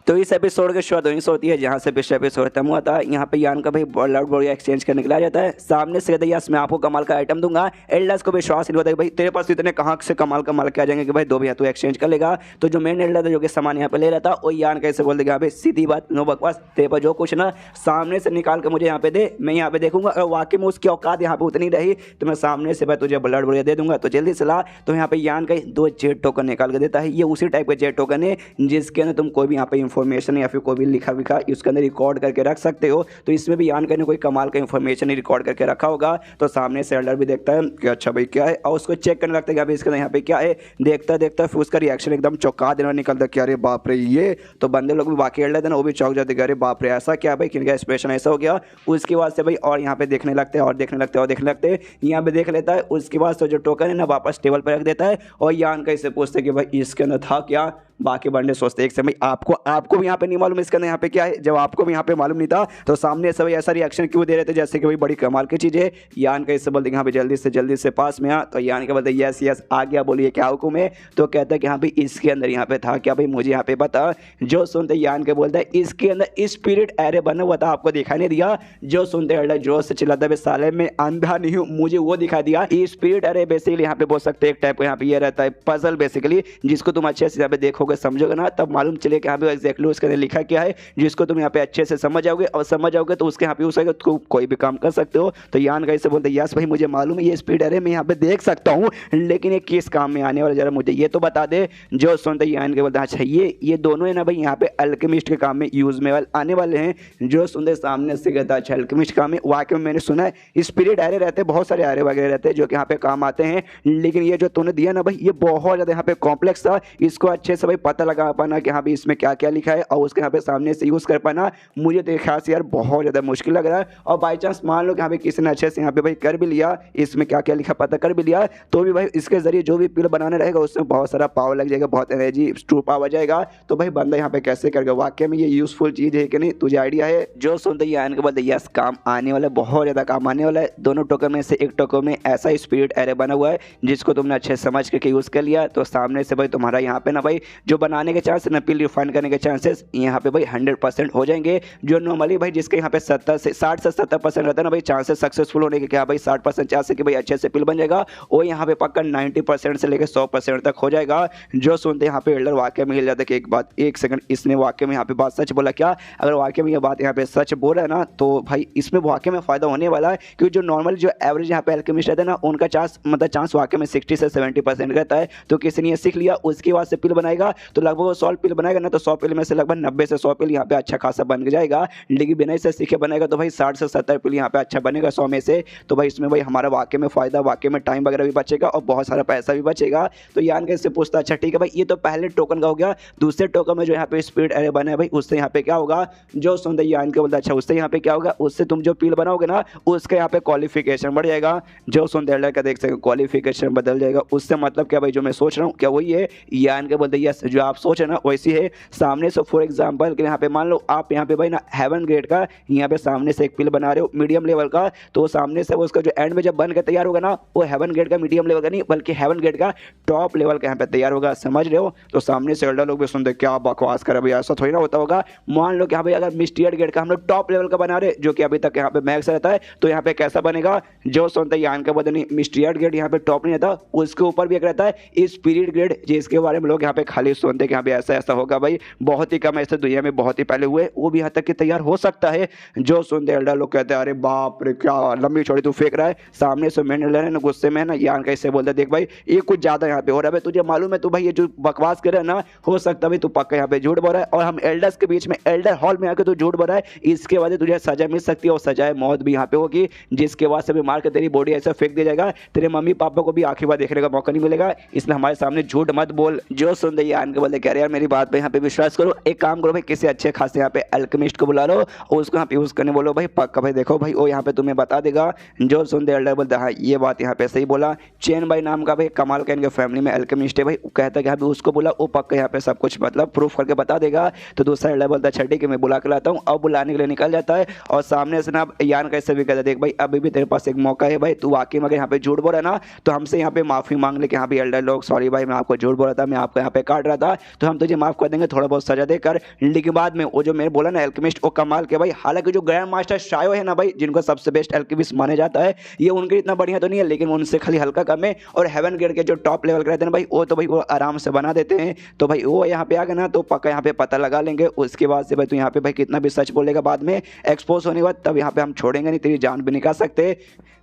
तो इस एपिसोड की शुरुआत वहीं से होती है जहाँ से पिछले एपिसोड खत्म हुआ था। यहाँ पे यान का भाई ब्लड बोरिया एक्सचेंज करने के लिए आ जाता है। सामने से कहता है यस मैं आपको कमाल का आइटम दूंगा। एल्डर्स को विश्वास नहीं होता कि भाई तेरे पास इतने कहाँ से कमाल कमाल के आ जाएंगे कि भाई 2 भैया तू एक्सचेंज कर लेगा। तो जो मेन एल्डर था जो कि सामान यहाँ पे ले रहा था वो यान कैसे बोल देगा भाई सीधी बात नो बकवास, तेरे पर जो कुछ ना सामने से निकाल के मुझे यहाँ पे दे, मैं यहाँ पे देखूंगा अगर वाकई में उसकी औकात यहाँ पे उतनी रही तो मैं सामने से भाई तुझे ब्लड बोरिया दे दूंगा। तो जल्दी से ला। तो यहाँ पे यान का 2 जेट टोकन निकाल के देता है। ये उसी टाइप का जेट टोकन है जिसके अंदर तुम कोई भी यहाँ पे इंफॉर्मेशन या फिर कोई भी लिखा विखा उसके अंदर रिकॉर्ड करके रख सकते हो। तो इसमें भी यान ने कोई कमाल का इंफॉर्मेशन रिकॉर्ड करके रखा होगा। तो सामने से एल्डर भी देखता है कि अच्छा भाई क्या है और उसको चेक करने लगता है कि अभी इसके यहाँ पे क्या है। देखता देखता फिर उसका रिएक्शन एकदम चौंका देना निकलता है कि अरे बाप रे ये। तो बंदे लोग भी बाकी एल्डर थे ना वो भी चौंक जाते कि अरे बाप रे ऐसा क्या भाई, किनका एक्सप्रेशन ऐसा हो गया। उसके बाद से भाई और यहाँ पे देखने लगते हैं और देखने लगते हैं और देखने लगते हैं। यहाँ पे देख लेता है। उसके बाद तो जो टोकन है ना वापस टेबल पर रख देता है और यान का इससे पूछते कि भाई इसके अंदर था क्या। बाकी बंदे सोचते एक समय आपको भी यहाँ पे नहीं मालूम इसके अंदर यहाँ पे क्या है। जब आपको भी यहाँ पे मालूम नहीं था तो सामने से भाई ऐसा रिएक्शन क्यों दे रहे थे जैसे कि भाई बड़ी कमाल की चीज़ है। यान का इससे बोलते यहाँ पे जल्दी से पास में आ। तो यान का बोलते यस यस आ गया, बोलिए क्या हुक्म है। तो कहता है कि हाँ भाई इसके अंदर यहाँ पे था क्या भाई, मुझे यहाँ पे बता। जो सुनते यान के बोलता है इसके अंदर स्पिरिट एरे बना हुआ था, आपको दिखाई नहीं दिया। जो सुनते एल्डर जोर से चिल्लाता है साले में अंधा नहीं हूँ, मुझे वो दिखा दिया। स्पिरिट एरे बेसिकली यहाँ पे बोल सकते हैं एक टाइप का यहाँ पे ये रहता है पजल बेसिकली, जिसको तुम अच्छे से यहाँ पे देखोगे समझोगे ना तब मालूम चले कि यहाँ पे एग्जैक्टली उसके अंदर लिखा क्या है, जिसको तुम यहाँ पे अच्छे से समझ जाओगे और समझ जाओगे तो उसके यहाँ पे उसका तो कोई भी काम कर सकते हो। तो यान का इससे बोलते यस भाई मुझे मालूम है ये स्पीड एरे मैं यहाँ पे देख सकता हूँ, लेकिन ये किस काम में आने वाला जरा मुझे ये तो बता दे। जो सुनते यान के बोलते अच्छा ये दोनों है ना भाई यहाँ पे अल्केमिस्ट के काम में यूज में आने वाले हैं। जो सुनते सामने से कहता अच्छा अल्केमिस्ट काम में, वाकई में मैंने सुना है स्पिरिट एरे रहते हैं, बहुत सारे एरे वगैरह रहते हैं जो कि यहाँ पे काम आते हैं, लेकिन ये जो तूने दिया ना भाई ये बहुत ज़्यादा यहाँ पे कॉम्प्लेक्स था। इसको अच्छे से भाई पता लगा पाना कि हाँ भाई इसमें क्या क्या लिखा है और उसके यहाँ पे सामने से यूज़ कर पाना मुझे तो ख्याल से यार बहुत ज़्यादा मुश्किल लग रहा है। और बाई चांस मान लो कि यहाँ पे किसी ने अच्छे से यहाँ पे भाई कर भी लिया, इसमें क्या क्या लिखा पता कर भी लिया, तो भी भाई इसके जरिए जो भी पिल बनाने रहेगा उसमें बहुत सारा पावर लग जाएगा, बहुत एनर्जी ट्रू पावर जाएगा। तो भाई बंदा यहाँ पे कैसे करेगा, वाकई में ये यूजफुल चीज़ है कि नहीं, तुझे आइडिया है। जो सुनते ही आने के बाद यस काम आने वाला है, बहुत ज़्यादा काम आने वाला है। दोनों टोकन में से एक टोकन में ऐसा स्पिरिट एरे बना हुआ है जिसको तुमने अच्छे समझ करके यूज़ कर लिया। तो सामने से भाई तुम्हारा यहाँ पे ना भाई जो बनाने के चांस ना पिल रिफाइन करने के चांसेस यहाँ पे भाई 100% हो जाएंगे। जो नॉर्मली भाई जिसके यहाँ पे 60 से 70% रहता है ना भाई चांसेस सक्सेसफुल होने के, क्या भाई 60% चांस है कि भाई अच्छे से पिल बन जाएगा, वो यहाँ पे पक्का 90% से लेकर 100% तक हो जाएगा। जो सुनते यहाँ पे एल्डर वाकई में हिल जाता है कि एक बात, एक सेकंड इसने वाकई में यहाँ पे बात सच बोला क्या। अगर वाकई में ये बात यहाँ पे सच बोल रहा है ना तो भाई इसमें वाकई में फायदा होने वाला है, क्योंकि जो नॉर्मल जो एवरेज यहाँ पे एल्केमिस्ट रहता है ना उनका चांस वाकई में 60 से 70% रहता है। तो किसी ने सीख लिया उसके बाद से पिल बनाएगा तो लगभग 100 पिल बनाएगा ना तो 100 पिल में से लगभग 90 से 100 पिल यहाँ पे अच्छा खासा बन जाएगा। लेकिन बिना इसे सीखे बनेगा तो भाई 60 से 70 पिल यहाँ पे अच्छा बनेगा 100 में से। तो भाई इसमें भाई हमारा वाकई में फायदा, वाकई में टाइम वगैरह भी बचेगा और बहुत सारा पैसा भी बचेगा। तो यान के इससे पूछता अच्छा ठीक है भाई ये तो पहले टोकन का हो गया, दूसरे टोकन में जो यहाँ पे स्पीड एरे बना है भाई उससे यहाँ पे क्या होगा। जो सुनते यान के बोलता अच्छा उससे यहाँ पे क्या होगा, उससे तुम जो पिल बनाओगे ना उसके यहाँ पे क्वालिफिकेशन बढ़ जाएगा। जो सुनते एल्डर का देख सकते क्वालिफिकेशन बदल जाएगा, उससे मतलब क्या भाई जो मैं सोच रहा हूँ क्या वही है। यान के बोलते यस जो आप सोच रहे ना वैसी है। सामने से फॉर एग्जाम्पल यहाँ पे मान लो आप यहाँ पे भाई ना हेवन ग्रेड का यहाँ पे सामने से एक पिल बना रहे हो मीडियम लेवल का, तो सामने से वो उसका जो एंड में जब बन के तैयार होगा ना वो हेवन ग्रेड का मीडियम लेवल का नहीं बल्कि हेवन ग्रेड का टॉप लेवल का यहाँ पे तैयार होगा, समझ रहे हो। तो सामने से एल्डर लोग भी सुनते क्या बकवास कर भाई ऐसा थोड़ी ना होता होगा। मान लो कि यहाँ पे अगर मिस्टीरियड ग्रेड का हम लोग टॉप लेवल का बना रहे जो कि अभी तक यहाँ पे मैक्स रहता है तो यहाँ पे कैसा बनेगा। जो सुनते यान के बदले मिस्टीरियड ग्रेड यहाँ पे टॉप नहीं रहता, उसके ऊपर भी एक रहता है स्पिरिट ग्रेड जिसके बारे में लोग यहाँ पे खाली सुनते कि यहाँ पे ऐसा ऐसा होगा भाई, बहुत ही कम ऐसे दुनिया में बहुत ही पहले हुए, वो भी यहाँ तक कि तैयार हो सकता है। जो सुनते एल्डर लोग कहते हैं अरे बाप रे क्या लंबी छोड़ी तू फेंक रहा है। सामने से मेन एल्डर है ना गुस्से में है ना यान कैसे बोलते देख भाई ये कुछ ज्यादा यहाँ पे हो रहा है, तुझे मालूम है तू भाई ये जो बकवास कर रहा है ना हो सकता है भाई तू पक्का यहाँ पे झूठ बोल रहा है और हम एल्डर्स के बीच में एल्डर हॉल में आकर तू झूठ बोल रहा है, इसके बाद तुझे सजा मिल सकती है और सजाए मौत भी यहाँ पे होगी, जिसके बाद से भी मार के तेरी बॉडी ऐसा फेंक दिया जाएगा, तेरे मम्मी पापा को भी आखिरी बार देखने का मौका नहीं मिलेगा, इसलिए हमारे सामने झूठ मत बोल। जो सुनते यान के बोलते कह रहे यार मेरी बात पे यहाँ पे विश्वास करो, एक काम करो भाई किसी अच्छे खासे यहाँ पे अल्केमिस्ट को बुला लो और उसको यहाँ पे यूज करने बोलो भाई पक्का भाई देखो भाई वो यहाँ पे तुम्हें बता देगा। जो सुनते एल्डर बोलते हाँ ये बात यहाँ पे सही बोला। चेन भाई नाम का भाई कमाल का इनके फैमिली में अल्केमिस्ट है भाई, कहता है कि हाँ उसको बोला वो पक्का यहाँ पे सब कुछ मतलब प्रूफ करके बता देगा। तो दूसरा एल्डर बोलता है ठीक है मैं बुला के लाता हूँ, अब बुलाने के लिए निकल जाता है और सामने से ना यान कैसे भी कहता है देख भाई अभी भी तेरे पास एक मौका है भाई, तू वाकई में यहाँ पे झूठ बोल रहा है ना तो हमसे यहाँ पे माफी मांग ले कि हाँ भाई एल्डर लोग सॉरी भाई मैं आपको झूठ बोल रहा था, मैं आपको यहाँ पे काट रहा था तो हम तुझे माफ कर देंगे थोड़ा बहुत सजा देकर। लेकिन बाद में वो जो मैंने बोला ना एल्केमिस्ट वो कमाल के भाई, हालांकि जो ग्रैंड मास्टर शायो है ना भाई, जिनको सबसे बेस्ट एल्केमिस्ट माने जाता है, ये उनके इतना बढ़िया तो नहीं है लेकिन उनसे खाली हल्का कम है। और हेवन गेट के जो टॉप लेवल के रहते हैं भाई, वो तो भाई वो आराम से बना देते हैं। तो भाई वो यहाँ पे आ गए ना तो पक्का यहाँ पे पता लगा लेंगे। उसके बाद से भाई तू यहाँ पे भाई कितना भी सच बोलेगा बाद में एक्सपोज होने के बाद, तब यहाँ पे हम छोड़ेंगे नहीं, तेरी जान भी निकाल सकते।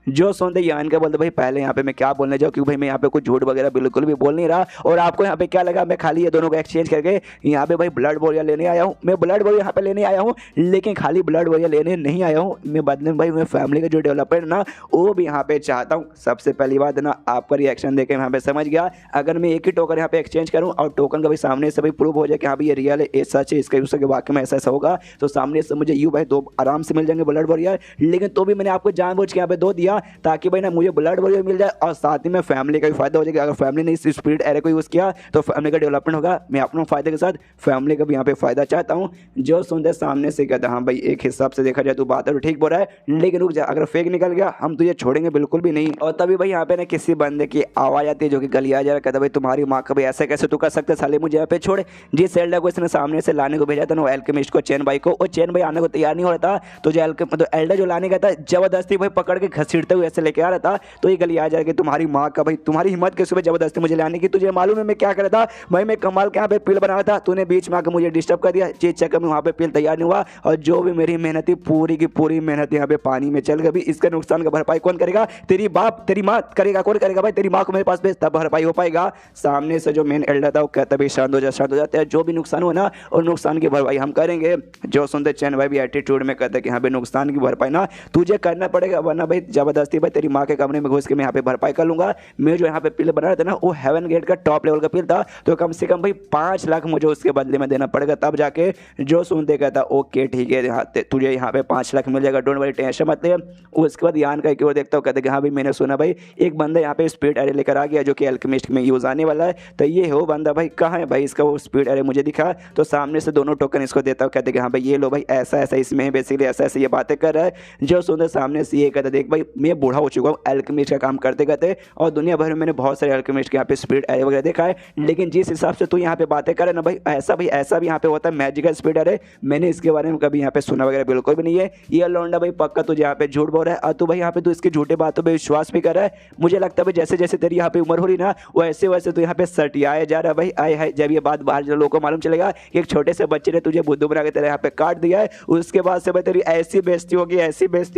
जो सुनते यान का बोलते भाई पहले यहाँ पे मैं क्या बोलने जाऊँ, क्योंकि भाई मैं यहाँ पे कुछ झूठ वगैरह बिल्कुल भी बोल नहीं रहा। और आपको यहाँ पे क्या लगा मैं खाली ये दोनों को एक्सचेंज करके यहाँ पे भाई ब्लड वॉरियर लेने आया हूँ। मैं ब्लड वॉरियर यहाँ पे लेने आया हूँ, लेकिन खाली ब्लड वॉरियर लेने नहीं आया हूँ। मैं बदले में भाई मैं फैमिली का जो डेवलपमेंट ना वो भी यहाँ पे चाहता हूँ। सबसे पहली बात ना आपका रिएक्शन देख के यहाँ पे समझ गया, अगर मैं एक ही टोकन यहाँ पे एक्सचेंज करूँ और टोकन का भी सामने से भाई प्रूव हो जाए कि हाँ भाई ये रियल है, ये सच है, इसके उसके वाकई में ऐसा होगा, तो सामने से मुझे यू भाई दो आराम से मिल जाएंगे ब्लड वॉरियर। लेकिन तो भी मैंने आपको जानबूझ के यहाँ पे दो दिया ताकि भाई ना मुझे ब्लड वॉरियर मिल जाए और साथ ही में फैमिली का भी फायदा हो जाएगा। अगर फैमिली ने इस स्पिरिट एरे को यूज़ किया तो फैमिली का डेवलपमेंट होगा, मैं अपने फायदे के साथ फैमिली का भी यहाँ पे फायदा चाहता हूँ। जो सुनते सामने से कहता हाँ भाई एक हिसाब से देखा जाए तो बात है ठीक बोल रहा है, लेकिन रुक जा, अगर फेक निकल गया हम तुझे छोड़ेंगे बिल्कुल भी नहीं। और तभी भाई यहाँ पे ना किसी बंदे की आवाज़ आती है जो कि गलिया जा रहा, कहता भाई तुम्हारी माँ का भाई ऐसे कैसे तू कर सकते साले, मुझे यहाँ पे छोड़। जिस एल्डर को इसने सामने से लाने को भेजा था ना एल्केमिस्ट को, चैन भाई को, और चैन भाई आने को तैयार नहीं हो रहा था, तो जो एल्डर जो लाने गया था जबरदस्ती भाई पकड़ के घसीटते हुए ऐसे लेके आ रहा था। तो ये गली आ जाए कि तुम्हारी माँ का भाई तुम्हारी हिम्मत के सुबह जबरदस्ती मुझे लाने की, तुझे मालूम है मैं क्या कर रहा था भाई, मैं कमाल के यहाँ पे पिल बना रहा था, तूने बीच में आकर मुझे डिस्टर्ब कर दिया, चीज चक्कर में वहाँ पे पिल तैयार नहीं हुआ और जो भी मेरी मेहनत थी पूरी की पूरी मेहनत यहाँ पे पानी में चल गई। इसका नुकसान का भरपाई कौन करेगा, तेरी बाप तेरी माँ करेगा, कौन करेगा भाई, तेरी माँ को मेरे पास भेज तब भरपाई हो पाएगा। सामने से जो मेन एल्डर था वो कहता भाई शांत हो जाते हैं, जो भी नुकसान हुआ ना और नुकसान की भरपाई हम करेंगे। जो सुनते चैन भाई भी एटीट्यूड में कहते कि यहाँ पे नुकसान की भरपाई ना तुझे करना पड़ेगा, वरना भाई जबरदस्ती भाई तेरी माँ के कमरे में घुस के मैं यहाँ पे भरपाई कर लूंगा। मैं जो यहाँ पे पिल बना रहा था ना वो हेवन गेट का टॉप लेवल का पिल था, तो कम से कम भाई 5 लाख मुझे उसके बदले में देना पड़ेगा, तब जाके जो सुनते कहता ओके ठीक है तुझे यहाँ पे 5 लाख मिल जाएगा, डोंट वरी टेंशन मत ले। उसके बाद यान का एक और देखता हूँ, कहते कि हाँ भाई मैंने सुना भाई एक बंदा यहाँ पे स्पीड एरे लेकर आ गया जो कि एल्केमिस्ट में यूज आने वाला है, तो ये हो बंदा भाई कहाँ है भाई, इसका वो स्पीड एरे मुझे दिखा। तो सामने से दोनों टोकन इसको देता हूँ, कहते कि हाँ भाई ये लो भाई ऐसा ऐसा इसमें बेसिकली ऐसा ऐसा ये बातें कर रहा है। जो सुनते सामने से ये कहता देख भाई मैं बूढ़ा हो चुका हूँ एल्केमिस्ट का काम करते करते, और दुनिया भर में मैंने बहुत सारे एल्केमिस्ट के यहाँ पे स्पीड एरे वगैरह देखा है, लेकिन जिस हिसाब से तू यहाँ पे बातें करे ना भाई ऐसा भी यहाँ पे होता है मैजिकल स्पीड एरे, मैंने इसके बारे में कभी यहाँ पे सुना वगैरह बिल्कुल भी नहीं है। ये लौंडा भाई पक्का तुझे यहाँ पे झूठ बोल रहा है और तू भाई यहाँ पे तू इसकी झूठे बातों पे विश्वास भी कर रहा है। मुझे लगता है भाई जैसे जैसे तेरी यहाँ पे उम्र हो रही ना वैसे वैसे तू यहाँ पे सटियाया जा रहा है भाई। आए है जब ये बात बाहर लोगों को मालूम चलेगा कि एक छोटे से बच्चे ने तुझे बुद्धू बना के तेरे यहाँ पे काट दिया है, उसके बाद से भाई तेरी ऐसी बेइज्जती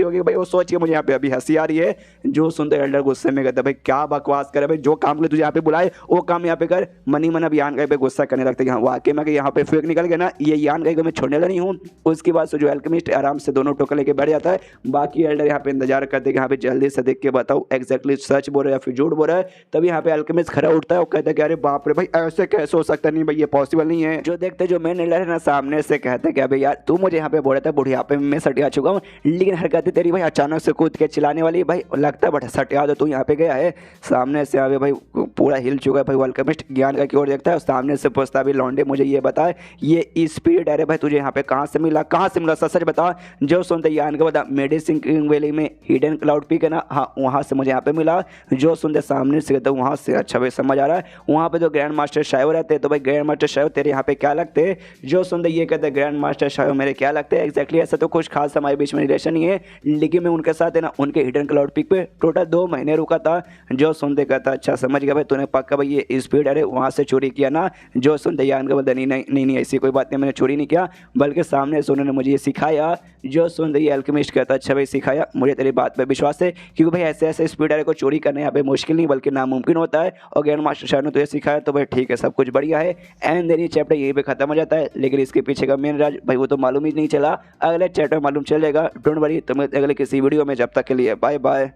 होगी भाई, वो सोच के मुझे यहाँ पे अभी हंसी आ रही है। जो सुनते एल्डर गुस्से में कहता भाई क्या बकवास करे भाई, जो काम के लिए तुझे यहाँ पे बुलाए वो काम यहाँ पे कर। मनी मन अब यान गए पे गुस्सा करने लगता है, वाकई में यहाँ पे फेक निकल गया ना, ये यान गए मैं छोड़ने वाला नहीं हूँ। उसके बाद से जो एल्केमिस्ट आराम से दोनों टोकन लेके बैठ जाता है, बाकी एल्डर यहाँ पे इंतजार करते हैं कि यहाँ पे जल्दी से देख के बताओ एग्जैक्टली सच बोल रहा है या फिर झूठ बोल रहा है। तभी यहाँ पे एल्केमिस्ट खड़ा उठता है और कहता है कि अरे बाप रे भाई ऐसे कैसे हो सकता, नहीं भाई ये पॉसिबल नहीं है। जो देखते जो मेन एल्डर है ना सामने से कहते कि भाई यार तू मुझे यहाँ पे बोल रहा था बुढ़ियापे में मैं सटिया चुका हूँ, लेकिन हरकतें तेरी भाई अचानक से कूद के चिल्लाने वाली भाई लगता है बड़ा सटिया तो तू यहाँ पे गया है। सामने से यहाँ पे भाई पूरा हिल चुका है भाई एल्केमिस्ट, ज्ञान का की ओर देखता है, सामने से पूछता भी लौंडे मुझे ये बता ये स्पीड अरे भाई तुझे यहाँ पे कहाँ से मिला सच सच बता। जो सुनते यान का बता मेडिसिन वैली में हिडन क्लाउड पीक है ना, हाँ वहाँ से मुझे यहाँ पे मिला। जो सुनते सामने से कहते वहाँ से, अच्छा भाई समझ आ रहा है, वहाँ पे जो ग्रैंड मास्टर शायो रहते हैं, तो भाई ग्रैंड मास्टर शायो तेरे यहाँ पे क्या लगते हैं। जो सुनते ये कहते हैं ग्रैंड मास्टर शायो मेरे क्या लगते हैं, एक्जैक्टली ऐसा तो कुछ खास हमारे बीच में रिलेशन नहीं है, लेकिन मैं उनके साथ है ना उनके हिडन क्लाउड पीक पे टोटल 2 महीने रुका था। जो सुनते कहता अच्छा समझ गया भाई तूने पक्का भाई ये स्पीड अरे वहाँ से चोरी किया ना। जो सुनते यान का बोलता नहीं ऐसी कोई बात नहीं, मैंने चोरी नहीं किया बल्कि सामने से उन्होंने मुझे ये सिखाया। जो सुनते ये एल्केमिस्ट कहता अच्छा भाई सिखाया, मुझे तेरी बात पे विश्वास है क्योंकि भाई ऐसे ऐसे स्पीड अरे को चोरी करना यहाँ पे मुश्किल नहीं बल्कि नामुमकिन होता है, और ग्रैंड मास्टर शाह ने तुझे सिखाया तो भाई ठीक है सब कुछ बढ़िया है। एंड देन ये चैप्टर यहीं पे खत्म हो जाता है, लेकिन इसके पीछे का मेन राज भाई वो तो मालूम ही नहीं चला, अगले चैप्टर मालूम चल जाएगा। डोंट वरी, तुम्हें अगले किसी वीडियो में, जब तक के लिए बाय बाय।